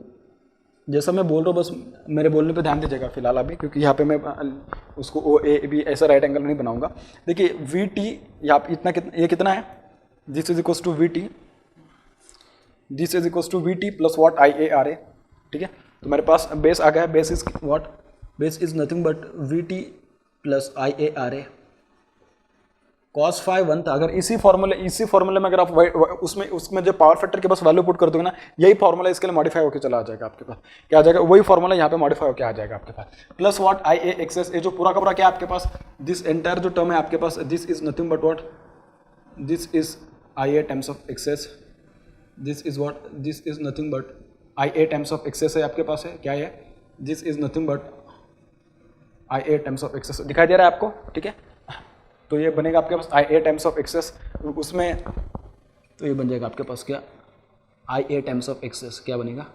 जैसा मैं बोल रहा हूँ बस मेरे बोलने पे ध्यान दीजिएगा फिलहाल अभी, क्योंकि यहाँ पे मैं उसको ओ ए बी ऐसा राइट एंगल नहीं बनाऊंगा। देखिए वी टी यहाँ इतना ये कितना है, this is equals to V T, this is equals to V T plus what I A R A, ठीक है। तो मेरे पास बेस आ गया, base is what, base is nothing but V T plus I A R A, cos phi 1 था। अगर इसी फॉर्मूले में अगर आप उसमें जो पावर फैक्टर के पास वैल्यू पुट कर दोगे ना, यही फॉर्मूला इसके लिए मॉडिफाई होकर चला आ जाएगा आपके पास, क्या आ जाएगा, वही फॉर्मूला यहाँ पे मॉडिफाई होकर आ जाएगा आपके पास, plus what I A access, ये जो पूरा का पूरा क्या आपके पास, दिस एंटायर जो टर्म है आपके पास, this is nothing but what, this is I A times of X S, this is what, this is nothing but I A times of X S है आपके पास, है क्या है, this is nothing but I A times of X S, दिखाई दे रहा है आपको, ठीक है। तो ये बनेगा आपके पास I A times of access, उसमें तो ये बन जाएगा आपके पास क्या, आई ए टाइम्स ऑफ एक्सेस, क्या बनेगा,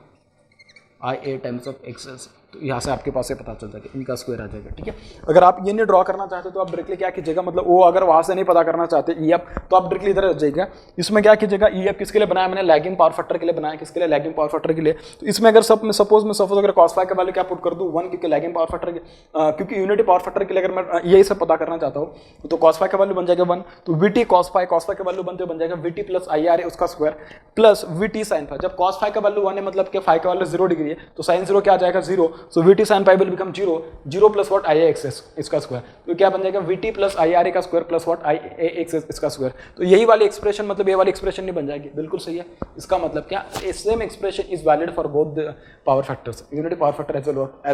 आई ए टाइम्स ऑफ एक्सेस। तो यहाँ से आपके पास ये पता चल जाएगा, इनका स्क्वायर आ जाएगा, ठीक है। अगर आप ये नहीं ड्रॉ करना चाहते तो आप डायरेक्टली क्या कीजिएगा, मतलब वो अगर वहाँ से नहीं पता करना चाहते ई एफ, तो आप डायरेक्टली इधर आ जाइएगा। इसमें क्या कीजिएगा, ई एफ किसके लिए बनाया मैंने, लैगिंग पावर फैक्टर के लिए बनाया, किसके लिए, लैगिंग पावर फैक्टर के लिए। तो इसमें अगर सपोज अगर कॉस फाई का वैल्यू क्या पुट कर दूँ 1, क्योंकि लैगिंग पावर फैक्टर के क्योंकि यूनिटी पावर फैक्टर के लिए अगर मैं यही सब पता करना चाहता हूँ, तो कॉस फाई का वैल्यू बन जाएगा 1, तो वी टी कॉस फाई का वैल्यू बन जाएगा V T plus I R A उसका square plus V T sine phi. जब कॉस फाई का वैल्यू 1 है मतलब कि फाई का वैल्यू 0 डिग्री है, तो साइन 0 क्या आ जाएगा 0, so V T sine phi will become 0 plus what I A X S इसका स्क्वायर, तो क्या बन जाएगा V T plus I R A का square plus what I A X S इसका स्क्वायर। तो यही वाली एक्सप्रेशन मतलब ये वाली एक्सप्रेशन नहीं बन जाएगी, बिल्कुल सही है। इसका मतलब क्या, same expression is valid for both the power factors, unity power factor as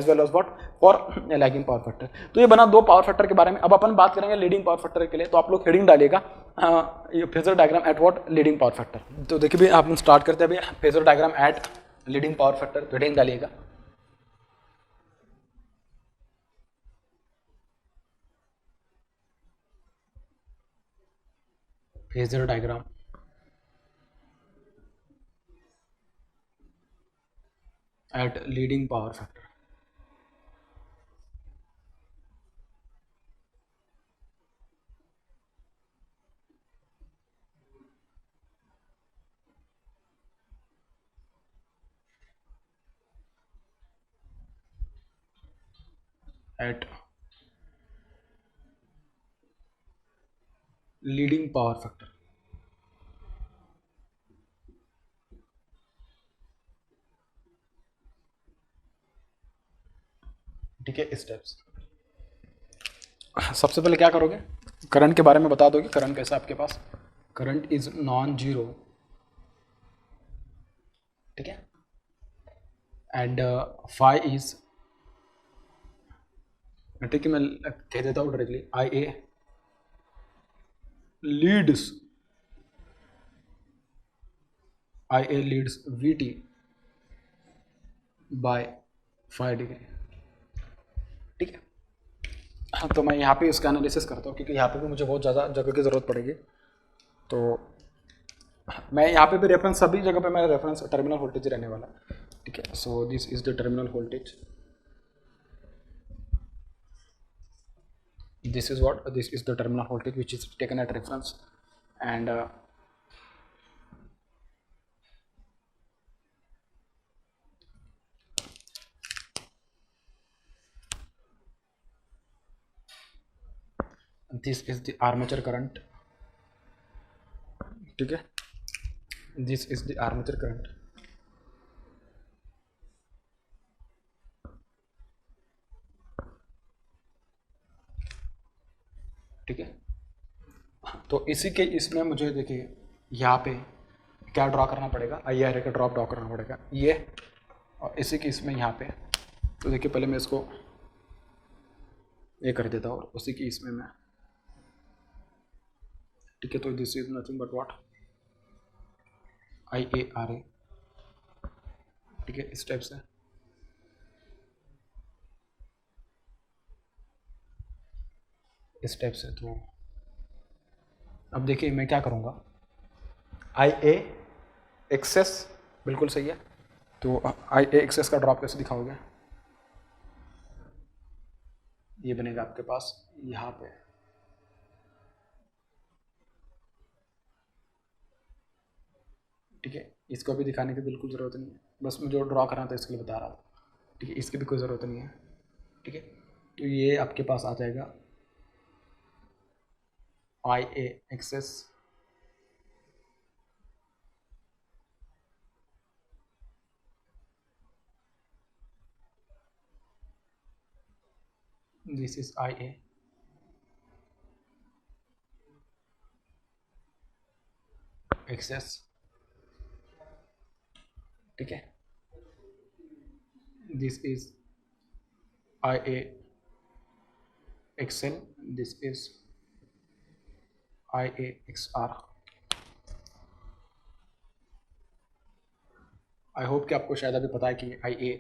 well as what for lagging power factor. तो ये बना दो पावर फैक्टर के बारे में। अब अपन बात करेंगे लीडिंग पावर फैक्टर के लिए, तो आप लोग हेडिंग डालिएगा phasor diagram at what, leading power factor. तो देखिए भी आप स्टार्ट करते हैं अभी phasor diagram at leading power factor, तो हेडिंग डालिएगा। Phasor diagram at leading power factor. At leading power factor. ठीक है, स्टेप्स। सबसे पहले क्या करोगे, करंट के बारे में बता दोगे, करंट कैसा आपके पास, करंट इज नॉन जीरो, ठीक है, एंड फाई इज, ठीक है मैं कह देता हूँ directly, I A leads, I A leads V T by 5 degree. ठीक है, हाँ तो मैं यहाँ पे इसका एनालिसिस करता हूँ क्योंकि यहाँ पे भी मुझे बहुत ज़्यादा जगह की ज़रूरत पड़ेगी। तो मैं यहाँ पे भी रेफरेंस, सभी जगह पे मेरा रेफरेंस टर्मिनल वोल्टेज रहने वाला है। ठीक है, so this is the terminal voltage, this is what, this is the terminal voltage which is taken at reference, and this is the armature current। ठीक है, this is the armature current, ठीक है। तो इसी के इसमें मुझे देखिए यहाँ पे क्या ड्रॉ करना पड़ेगा, आई आर ए का ड्रॉप ड्रॉ करना पड़ेगा ये, और इसी के इसमें यहाँ पे, तो देखिए पहले मैं इसको ये कर देता हूँ और उसी की इसमें मैं, ठीक है। तो this is nothing but what, I A R A, ठीक है, इस टाइप से। इस टाइप से तो अब देखिए मैं क्या करूँगा, आई ए एक्सेस, बिल्कुल सही है। तो आई ए एक्सेस का ड्रॉप कैसे दिखाओगे, ये बनेगा आपके पास यहाँ पे, ठीक है। इसको भी दिखाने की बिल्कुल ज़रूरत नहीं है, बस मैं जो ड्रॉ कर रहा था इसके लिए बता रहा था, ठीक है। इसकी भी कोई ज़रूरत नहीं है, ठीक है। तो ये आपके पास आ जाएगा I A X S, this is I A access, ठीक है। This is I A X L, this is I A X R. I hope कि आपको शायद अभी पता है कि आई ए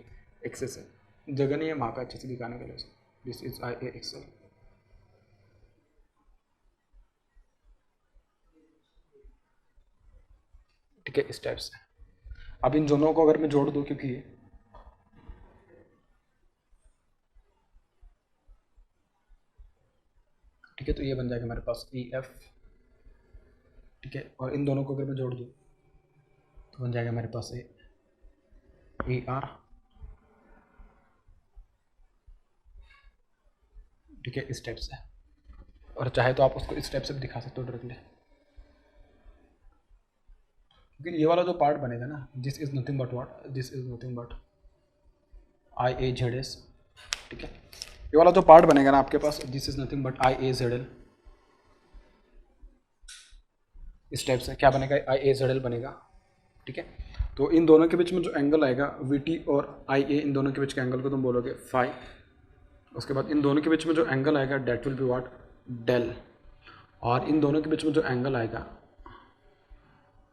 एक्सेस है, जगह नहीं है वहाँ पे अच्छे से दिखाने के लिए। This is I A XL, ठीक है, इस टाइप से। अब इन दोनों को अगर मैं जोड़ दूँ, क्योंकि ठीक है, तो ये बन जाएगा हमारे पास ई एफ, ठीक है। और इन दोनों को अगर मैं जोड़ दूँ तो बन जाएगा हमारे पास ए आर, ठीक है, इस टाइप से। और चाहे तो आप उसको इस टाइप से भी दिखा सकते हो डायरेक्टली, क्योंकि ये वाला जो पार्ट बनेगा ना, this is nothing but what, this is nothing but I A Z S, ठीक है। ये वाला जो पार्ट बनेगा ना आपके पास, this is nothing but I A Z L, इस टाइप से क्या बनेगा, आई ए जेड एल बनेगा, ठीक है। तो इन दोनों के बीच में जो एंगल आएगा वी टी और आई ए, इन दोनों के बीच के एंगल को तुम बोलोगे फाई। उसके बाद इन दोनों के बीच में जो एंगल आएगा that will be what, del. और इन दोनों के बीच में जो एंगल आएगा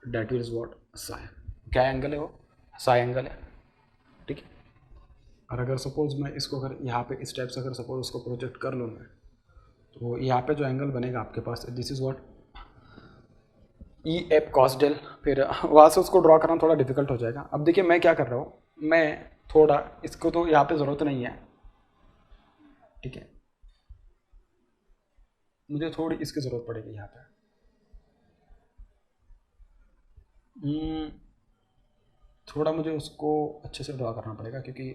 that will is what, psi. क्या एंगल है वो, साई एंगल है, ठीक है। और अगर सपोज मैं इसको अगर यहाँ पे इस टाइप से अगर सपोज उसको प्रोजेक्ट कर लूँ मैं, तो यहाँ पे जो एंगल बनेगा आपके पास, this is what, E F cos del, फिर वहाँ से उसको ड्रॉ करना थोड़ा डिफिकल्ट हो जाएगा। अब देखिए मैं क्या कर रहा हूँ, मैं थोड़ा इसको तो यहाँ पे ज़रूरत नहीं है, ठीक है, मुझे थोड़ी इसकी ज़रूरत पड़ेगी यहाँ पे। थोड़ा मुझे उसको अच्छे से ड्रॉ करना पड़ेगा, क्योंकि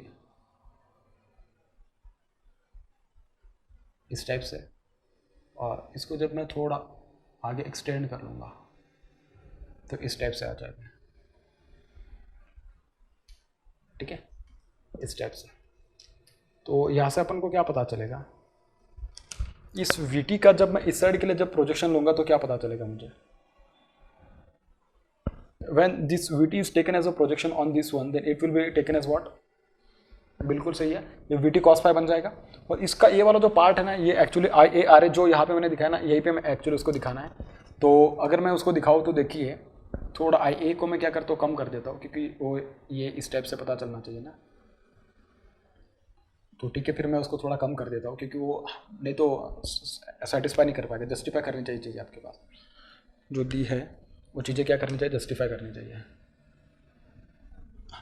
इस टाइप से, और इसको जब मैं थोड़ा आगे एक्सटेंड कर लूँगा तो इस टाइप से आ जाएगा, ठीक है, इस टाइप से। तो यहाँ से अपन को क्या पता चलेगा, इस वीटी का जब मैं इस साइड के लिए जब प्रोजेक्शन लूँगा तो क्या पता चलेगा मुझे, when this vt is taken as a projection on this one then it will be taken as what, बिल्कुल सही है, ये वी टी कॉस फाई बन जाएगा। और इसका ये वाला जो पार्ट है ना, ये एक्चुअली आई ए आर ए जो यहाँ पे मैंने दिखाया ना, यहीं पे मैं एक्चुअली उसको दिखाना है। तो अगर मैं उसको दिखाऊँ तो देखिए, थोड़ा आई ए को मैं क्या करता हूँ, कम कर देता हूँ, क्योंकि वो ये इस टाइप से पता चलना चाहिए ना। तो ठीक है, फिर मैं उसको थोड़ा कम कर देता हूँ, क्योंकि वो नहीं तो सेटिस्फाई नहीं कर पाएगा। जस्टिफाई करनी चाहिए चीज़ें आपके पास जो दी है, वो चीज़ें क्या करनी चाहिए, जस्टिफाई करनी चाहिए।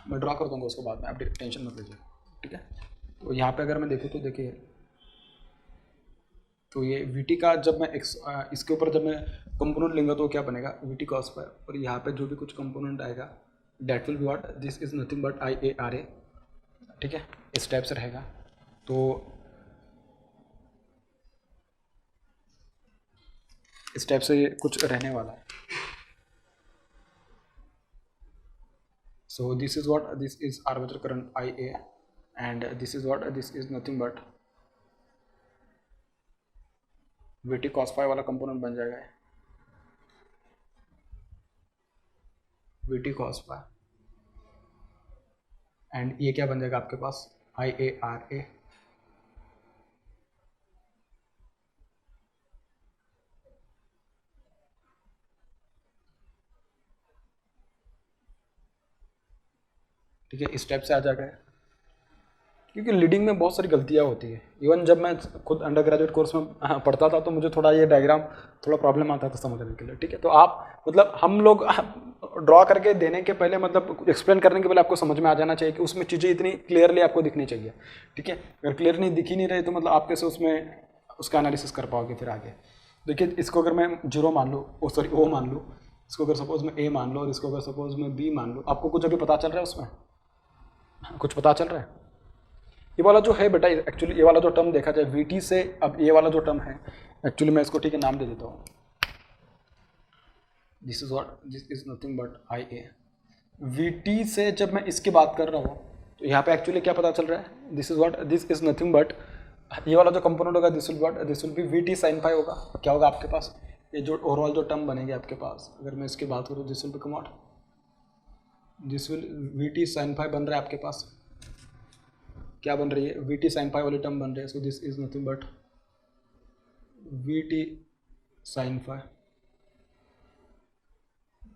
मैं ड्रॉ कर दूँगा उसको बाद में, आप टेंशन मत लीजिए, ठीक है। तो यहाँ पे अगर मैं देखूँ तो देखिए, तो ये वी टी का जब मैं इसके ऊपर जब मैं कंपोनेंट लूँगा तो क्या बनेगा, वी टी कॉस पर, और यहाँ पे जो भी कुछ कंपोनेंट आएगा that will be what, this is nothing but I A R A, ठीक है, इस टाइप से रहेगा। तो इस टाइप से ये कुछ रहने वाला है। So this is what, this is armature current I A, and this is what, this is nothing but V T cos phi वाला कंपोनेंट बन जाएगा V T cos phi, and ये क्या बन जाएगा आपके पास, आई ए आर ए। ठीक है, इस टाइप से आ जाएगा। क्योंकि लीडिंग में बहुत सारी गलतियाँ होती है। इवन जब मैं खुद अंडर ग्रेजुएट कोर्स में पढ़ता था तो मुझे थोड़ा ये डायग्राम थोड़ा प्रॉब्लम आता था समझने के लिए, ठीक है। तो आप मतलब हम लोग ड्रॉ करके देने के पहले, मतलब एक्सप्लेन करने के पहले आपको समझ में आ जाना चाहिए कि उसमें चीज़ें इतनी क्लियरली आपको दिखनी चाहिए, ठीक है। अगर क्लियर नहीं दिख ही नहीं रही तो मतलब आप कैसे उसमें उसका एनालिसिस कर पाओगे फिर आगे। देखिए, इसको अगर मैं 0 मान लूँ, सॉरी ओ मान लूँ, इसको अगर सपोज मैं ए मान लो, और इसको अगर सपोज मैं बी मान लूँ, आपको कुछ अभी पता चल रहा है उसमें, कुछ पता चल रहा है। ये वाला जो है बेटा, एक्चुअली ये वाला जो टर्म देखा जाए वी टी से, अब ये वाला जो टर्म है एक्चुअली मैं इसको ठीक है नाम दे देता हूँ, this is what, this is nothing but I A. We T से जब मैं इसकी बात कर रहा हूँ तो यहाँ पे एक्चुअली क्या पता चल रहा है, this is what, this is nothing but, ये वाला जो कंपोनेंट होगा this will what, this will be V T sine phi होगा। क्या होगा आपके पास, ये जो ओवरऑल जो टर्म बनेंगे आपके पास, अगर मैं इसकी बात करूँ, this will become what, this will V T sine phi बन रहा है आपके पास, क्या बन रही है, वी टी साइन फाई वाली टर्म बन रही है। So this is nothing but V T sine phi,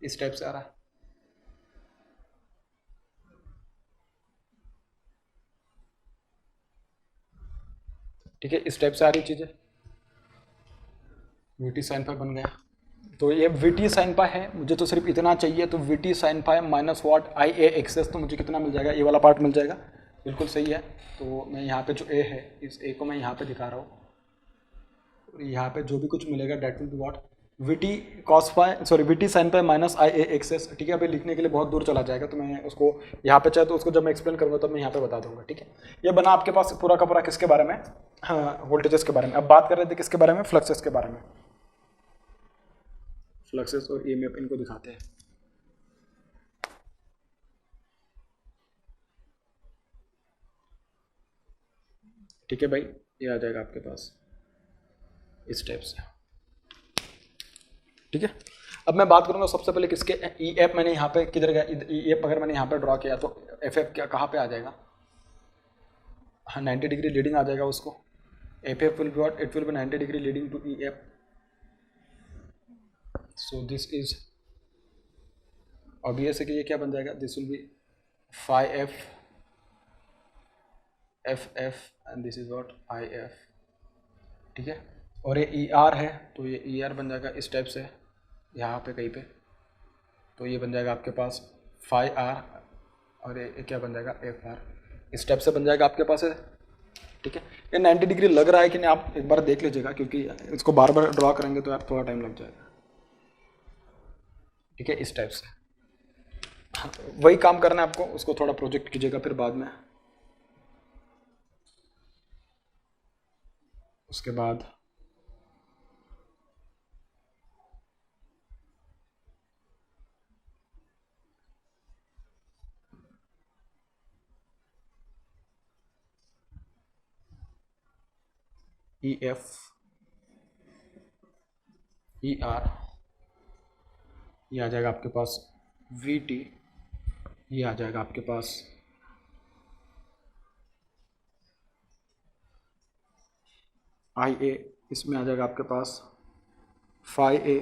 इस टाइप से आ रहा है, ठीक है, इस टाइप से आ रही चीज़ें, वी टी साइन फाई बन गया। तो ये वी टी साइन पाई है, मुझे तो सिर्फ इतना चाहिए, तो V T sine pi minus what I A XS, तो मुझे कितना मिल जाएगा, ये वाला पार्ट मिल जाएगा, बिल्कुल सही है। तो मैं यहाँ पे जो ए है, इस ए को मैं यहाँ पे दिखा रहा हूँ, यहाँ पे जो भी कुछ मिलेगा that will be what, V T cos pi, sorry V T sine pi minus I A access, ठीक है। अभी लिखने के लिए बहुत दूर चला जाएगा, तो मैं उसको यहाँ पे चाहे तो उसको जब मैं एक्सप्लेन करूँगा तब मैं यहाँ पे बता दूंगा, ठीक है। ये बना आपके पास पूरा का पूरा किसके बारे में, हाँ, वोल्टेजेस के बारे में। अब बात कर रहे थे किसके बारे में, फ्लक्सेस के बारे में। फ्लक्सेस और ईएमएफ इनको दिखाते हैं, ठीक है भाई, ये आ जाएगा आपके पास इस टाइप से, ठीक है। अब मैं बात करूंगा सबसे पहले किसके, ई एफ मैंने यहाँ पे किधर गया, ई एफ अगर मैंने यहाँ पे ड्रॉ किया तो एफ एफ क्या कहाँ पे आ जाएगा, हाँ 90 डिग्री लीडिंग आ जाएगा उसको, F F will be what, it will be 90 degree leading to E F. So this is obvious है कि ये क्या बन जाएगा, this will be phi F F F and this is what I F, ठीक है। और ये ई आर है तो ये ई आर बन जाएगा इस टाइप से यहाँ पे कहीं पे, तो ये बन जाएगा आपके पास फाई आर और ये क्या बन जाएगा एफ आर, इस स्टेप से बन जाएगा आपके पास है। ठीक है, ये 90 डिग्री लग रहा है कि नहीं आप एक बार देख लीजिएगा, क्योंकि इसको बार बार ड्रॉ करेंगे तो आप थोड़ा टाइम लग जाएगा। ठीक है, इस टाइप से वही काम करना है आपको, उसको थोड़ा प्रोजेक्ट कीजिएगा फिर बाद में। उसके बाद ई एफ ई आर, ये आ जाएगा आपके पास वी टी, ये आ जाएगा आपके पास आई ए, इसमें आ जाएगा आपके पास फाई ए,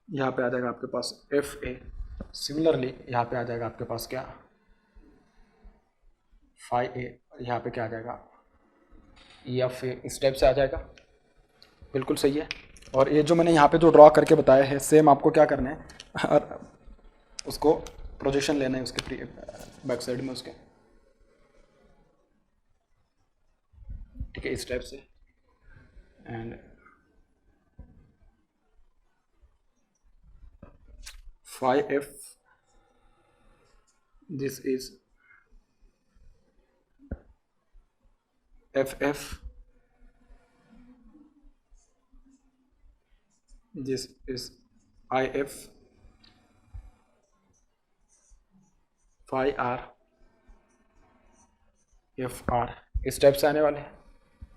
यहाँ पे आ जाएगा आपके पास एफ ए। सिमिलरली यहाँ पे आ जाएगा आपके पास क्या फाई ए, यहाँ पे क्या आ जाएगा ई एफ ए, इस टाइप से आ जाएगा। बिल्कुल सही है। और ये जो मैंने यहाँ पे जो ड्रॉ करके बताया है सेम आपको क्या करना है और उसको प्रोजेक्शन लेना है उसके बैक साइड में उसके। ठीक है, इस टाइप से। And phi F, this is F F, this is IF, phi R, FR, इस टाइप से आने वाले हैं।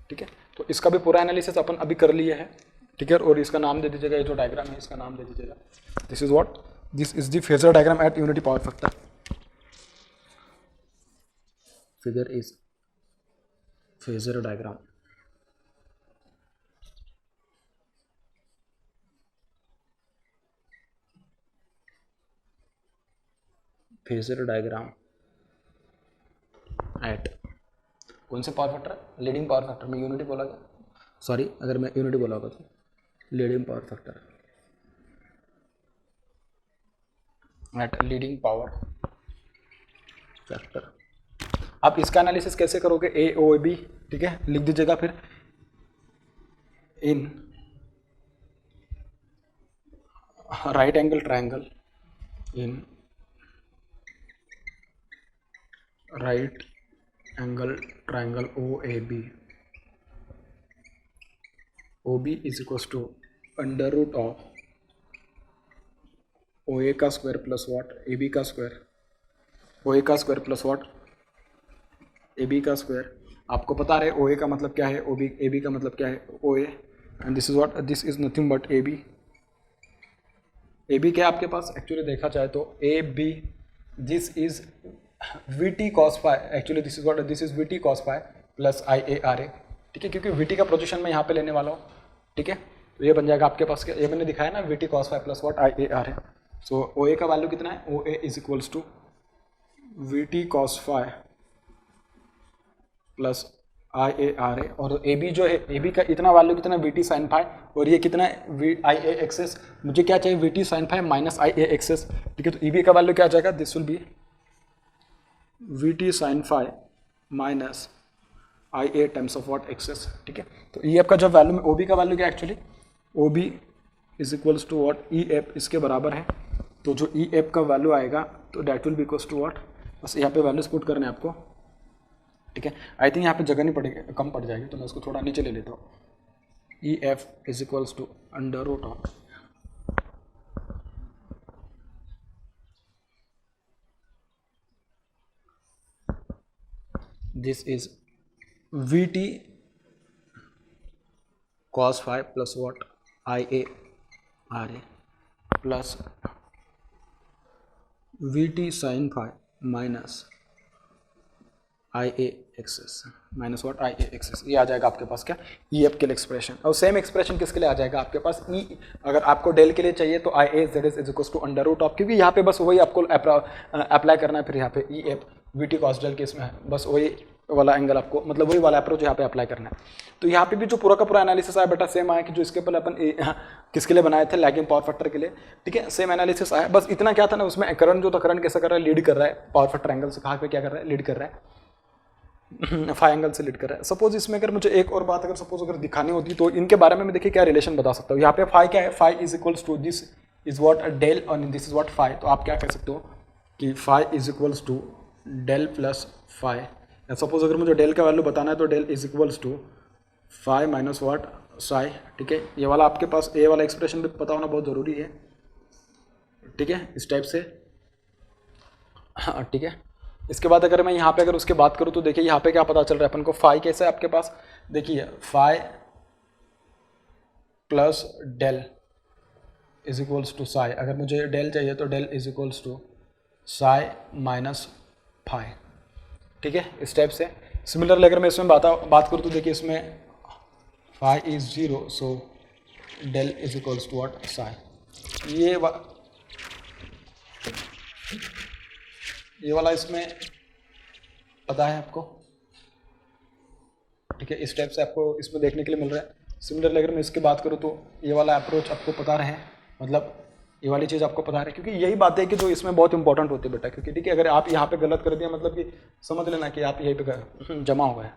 ठीक है, तो इसका भी पूरा एनालिसिस अपन अभी कर लिए है। ठीक है, और इसका नाम दे दीजिएगा, ये जो डायग्राम है इसका नाम दे दीजिएगा, this is what, this is the phasor diagram at unity power factor. Figure is phasor diagram phasor diagram at कौन से power factor, leading power factor में यूनिटी बोला गया, सॉरी अगर मैं यूनिटी बोला होगा तो leading power factor at leading power factor. आप इसका एनालिसिस कैसे करोगे, ए ओ बी। ठीक है, लिख दीजिएगा फिर in right angle triangle, in right angle triangle O A B, O B is equals to under root of O A का square plus what A B का स्क्वायर, ओ ए का square plus what A B का स्क्वायर। आपको पता रहे ओ ए का मतलब क्या है, ओ बी ए बी का मतलब क्या है O A, and this is what, this is nothing but A B. A B क्या है आपके पास, एक्चुअली देखा जाए तो A B, this is V T cos phi, actually this is what, this is V T cos phi plus I A R A. ठीक है, क्योंकि वी टी का प्रोजेक्शन मैं यहाँ पे लेने वाला हूँ। ठीक है, तो ये बन जाएगा आपके पास क्या, ये मैंने दिखाया ना V T cos phi plus what I A R है। सो ओ ए का वैल्यू कितना है, O A is equals to V T cos phi plus I A R A, और ए बी जो है ए बी का इतना वैल्यू कितना वी टी साइन फाई, और ये कितना है वी आई ए एक्सेस, मुझे क्या चाहिए V T sine phi minus I A access. ठीक है, तो ई बी का वैल्यू क्या आ जाएगा, this will be V T sine phi minus I A times of what XS. ठीक है, तो ई एफ का जो वैल्यू में ओ बी का वैल्यू क्या actually O B is equals to what E F, इसके बराबर है। तो जो ई एफ का वैल्यू आएगा तो that will be equals to what, बस यहाँ पे वैल्यूज पुट करने हैं आपको। ठीक है, आई थिंक यहाँ पे जगह नहीं पड़ेगी, कम पड़ जाएगी, तो मैं इसको थोड़ा नीचे ले लेता हूँ। E F is equals to under root of this is V T cos phi plus what I A R A plus V T sine phi minus I A XS minus what I A access. ये आ जाएगा आपके पास क्या ई एफ के लिए एक्सप्रेशन, और सेम एक्सप्रेशन किसके लिए आ जाएगा आपके पास ई, अगर आपको डेल के लिए चाहिए तो I A Z is equals to under root of, क्योंकि यहाँ पे बस वही आपको अप्लाई करना है। फिर यहाँ पे E F V T cos del case में है, बस वही वाला एंगल आपको, मतलब वही वाला अप्रोच यहाँ पे अप्लाई करना है। तो यहाँ पे भी जो पूरा का पूरा एनालिसिस आया बेटा सेम आया कि जो इसके पहले अपन किसके लिए बनाए थे, लैगिंग पावर फैक्टर के लिए, ठीक है, सेम एनालिसिस आया। बस इतना क्या था ना उसमें, करंट जो था, करंट कैसा कर रहा है, लीड कर रहा है पावर फैक्टर एंगल से, कहाँ पे क्या कर रहा है, लीड कर रहा है, फाई एंगल से लीड कर रहा है। सपोज इसमें अगर मुझे एक और बात अगर सपोज अगर दिखानी होती तो इनके बारे में देखिए क्या रिलेशन बता सकता हूँ। यहाँ पे फाई क्या है, phi is equals to this is what del और दिस इज वॉट फाई। तो आप क्या कह सकते हो कि phi is equals to del plus phi. Suppose अगर मुझे डेल का वैल्यू बताना है तो del is equals to phi minus what psi, ठीक है। ये वाला आपके पास ए वाला एक्सप्रेशन भी पता होना बहुत ज़रूरी है, ठीक है, इस टाइप से, हाँ ठीक है। इसके बाद अगर मैं यहाँ पे अगर उसके बात करूँ तो देखिए यहाँ पे क्या पता चल रहा है अपन को, फाई कैसे है आपके पास, देखिए phi plus del is equals to psi. अगर मुझे डेल चाहिए तो del is equals to psi minus phi, ठीक है, इस टाइप से। सिमिलरली अगर मैं इसमें बात करूँ तो देखिए इसमें phi is 0 so del is equals to what psi. ये वाला इसमें पता है आपको, ठीक है, इस टाइप से आपको इसमें देखने के लिए मिल रहा है। सिमिलरली अगर मैं इसकी बात करूँ तो ये वाला अप्रोच आपको पता रहे, मतलब ये वाली चीज़ आपको पता है, क्योंकि यही बात है कि जो इसमें बहुत इंपॉर्टेंट होती है बेटा, क्योंकि ठीक है अगर आप यहाँ पे गलत कर दिया मतलब कि समझ लेना कि आप यहीं पे जमा हुआ है,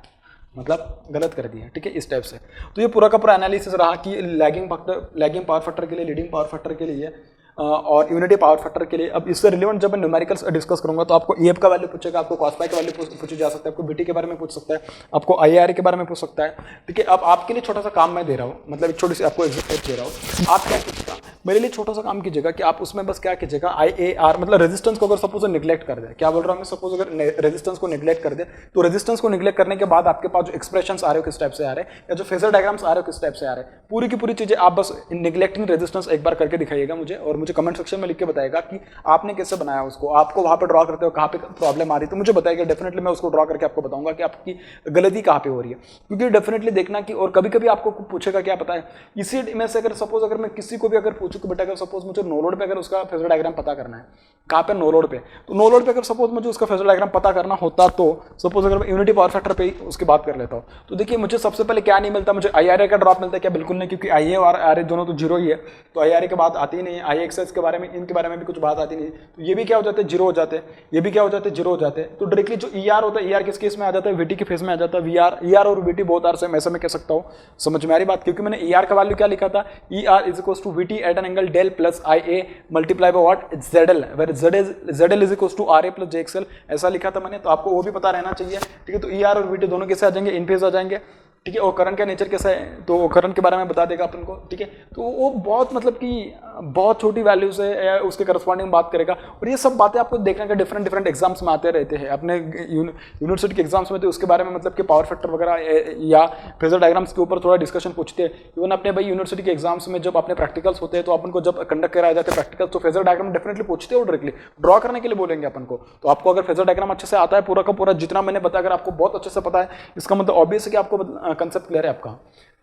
मतलब गलत कर दिया, ठीक है, इस टाइप से। तो ये पूरा का पूरा एनालिसिस रहा कि लैगिंग पावर फैक्टर के लिए, लीडिंग पावर फैक्टर के लिए और यूनिटी पावर फैक्टर के लिए। अब इससे रिलेवेंट जब मैं न्यूमेरिकल्स डिस्कस करूंगा तो आपको ईएफ का वैल्यू पूछेगा, आपको कॉस पाई का वैल्यू पूछा जा सकता है, आपको बीटी के बारे में पूछ सकता है, आपको आईआर के बारे में पूछ सकता है, ठीक है। अब आपके लिए छोटा सा काम मैं दे रहा हूँ, मतलब एक छोटी सी आपको एग्जाम्पल दे रहा हूँ। आप क्या कीजिएगा, मेरे लिए छोटा सा काम कीजिएगा कि आप उसमें बस क्या कीजिएगा, IAR मतलब रेजिस्टेंस को अगर सपोज निगलेक्ट कर दे, क्या बोल रहा हूँ मैं, सपोज अगर रेजिस्टेंस को निगलेक्ट कर दे तो रेजिस्टेंस को निगलेक्ट करने के बाद आपके पास जो एक्सप्रेशंस आ रहे हो किस टाइप से आ रहे हैं, या जो फेजर डायग्राम्स आ रहे हो किस टाइप से आ रहे हैं, पूरी की पूरी चीजें आप बस निगलेक्टिंग रेजिस्टेंस एक बार करके दिखाइएगा मुझे, और मुझे कमेंट सेक्शन में लिख के बताएगा कि आपने कैसे बनाया उसको, आपको वहां पे ड्रॉ करते हो कहाँ पे प्रॉब्लम आ रही है, तो मुझे बताएगा, डेफिनेटली मैं उसको ड्रॉ करके आपको बताऊंगा कि आपकी गलती कहाँ पे हो रही है। क्योंकि डेफिनेटली देखना कि, और कभी कभी आपको पूछेगा क्या पता है, इसी में से अगर सपोज अगर मैं किसी को भी अगर पूछूं कि बेटा अगर सपोज मुझे नो लोड पे अगर उसका फेजर डायग्राम पता करना है, कहाँ पे, नो लोड पे, तो नो लोड पे अगर सपोज मुझे उसका फेजर डायग्राम पता करना होता तो सपोज अगर मैं यूनिटी पावर फैक्टर पे उसकी बात कर लेता हूँ तो देखिए मुझे सबसे पहले क्या नहीं मिलता, मुझे IRA का ड्रॉप मिलता है क्या, बिल्कुल नहीं, क्योंकि IA और RA दोनों तो जीरो ही है, तो IRA की बात आती ही नहीं है। IXS के बारे में, इनके बारे में भी कुछ बात आती नहीं, तो ये भी क्या हो जाते हैं, जीरो हो जाते हैं, ये भी क्या हो जाते हैं, जीरो हो जाते हैं। तो डायरेक्टली जो ER होता है, ER किस केस में आ जाता है, VT के फेस में आ जाता है, ER और VT बोथ आर सेम, ऐसा मैं कह सकता हूँ। समझ में आ रही बात, क्योंकि मैंने ER का वैल्यू क्या लिखा था, ER is equals to VT at an angle del plus IA multiply by what, ZL, where ZL is equals to RA plus JXL, ऐसा लिखा था मैंने, तो आपको वो भी पता रहना चाहिए, ठीक है। तो ER और VT दोनों कैसे आ जाएंगे, इन फेज आ जाएंगे, ठीक है। और करंट का नेचर कैसा है, तो करंट के बारे में बता देगा अपन को, ठीक है। तो वो बहुत मतलब कि बहुत छोटी वैल्यू से उसके करस्पॉन्डिंग बात करेगा, और ये सब बातें आपको देखने का डिफरेंट एग्जाम्स में आते रहते हैं, अपने यूनिवर्सिटी के एग्जाम्स में, तो उसके बारे में मतलब कि पावर फैक्टर वगैरह या फेजर डायग्राम्स के ऊपर थोड़ा डिस्कशन पूछते हैं। इवन अपने भाई यूनिवर्सिटी के एग्जाम्स में जब अपने प्रैक्टिकल्स होते हैं तो अपन को जब कंडक्ट कराए जाते हैं प्रैक्टिकल्स, तो फेजर डायग्राम डेफिनेटली पूछते हैं और डायरेक्टली ड्रॉ करने के लिए बोलेंगे अपन को। तो आपको अगर फेजर डायग्राम अच्छे से आता है, पूरा का पूरा जितना मैंने बताया अगर आपको बहुत अच्छे से पता है, इसका मतलब ऑब्वियस है कि आपको कंसेप्ट क्लियर है आपका,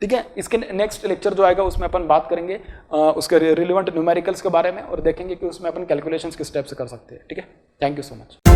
ठीक है। इसके नेक्स्ट लेक्चर जो आएगा उसमें अपन बात करेंगे उसके रिलेवेंट न्यूमेरिकल्स के बारे में, और देखेंगे कि उसमें अपन कैलकुलेशंस किस टाइप से कर सकते हैं, ठीक है। Thank you so much.